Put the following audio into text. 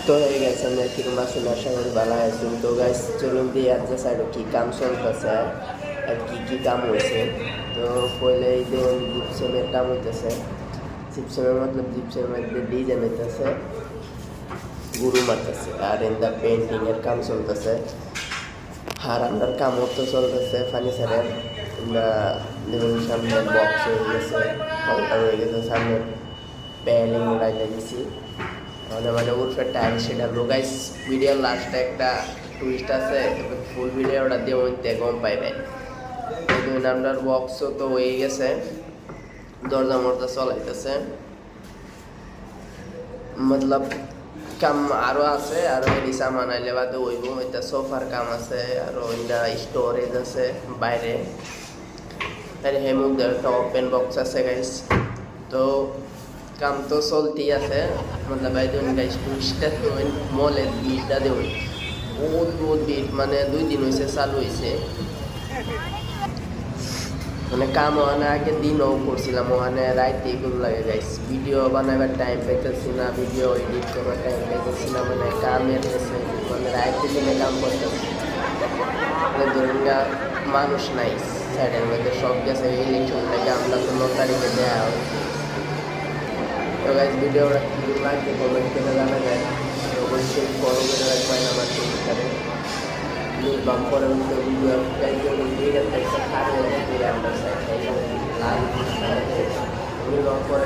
তো এই গাইস আমরা কিরকম আছেন আশা করি ভালো আছেন। তো গাইস চলুন দিয়ে আজ সাইডে কি কাম চলতেছে আর কি কি কাম হয়েছে। তো পহলে এই দেখুন জিপসেমের কাম হইতেছে। জিপসেমের মতলব জিপসেমের মধ্যে ডিজাইন হইতেছে, গুরু মারতেছে আর এন্দা পেন্টিং এর কাম চলতেছে। আর আমরার কামও তো চলতেছে ফার্নিচারের। আমরা দেখুন সামনে বক্স হয়ে গেছে, কাউন্টার হয়ে গেছে, সামনে প্যালিং লাগাই দিছি মানে উঠে টাইম সেটা গাইস। ভিডিওর লাস্টে একটা টুইস্ট আছে, ফুল ভিডিওটা দিয়ে ওইতে গম পাইবেন। দুই নাম্বার বক্সও তো হয়ে গেছে, দরজা মরজা চলাইতেছে, মতলব কাম আরও আছে। আর এটি সামান আইলে বাদে ওইব ওইটা সোফার কাম আছে, আর ওইটা স্টোরেজ আছে বাইরে। আর হেমুক একটা ওপেন বক্স আছে গাইস। তো কাম তো চলতেই আছে, মতলব এই দিন গাইস টুরিস্টটা তো মলের ভিড়টা দেবেন বহুত বহুত ভিড়, মানে 2 দিন হয়েছে চালু হয়েছে। মানে কাম ওখানে আগে দিনও করছিলাম, ওখানে রাইতে এগুলো লাগে গাইস। ভিডিও বানাবার টাইম পাইতেছি না, ভিডিও এডিট করার টাইম পাইতেছি না, মানে কামের মানে রাইতে দিনে কাম করতেছি। মানে ধরুন মানুষ নাই সাইডের মধ্যে, সব গেছে ইলেকশন থেকে, আমরা তো 9 তারিখে দেওয়া হয়েছে। তো গাইস ভিডিওটা কী লাগবে কমেন্ট করে জানা যায়, অবশ্যই ফলো করে রাখবেন আমার চ্যানেলে। বাম্পার ভিডিও একটা খারাপ আমরা সাইড লাইভ বাম্পার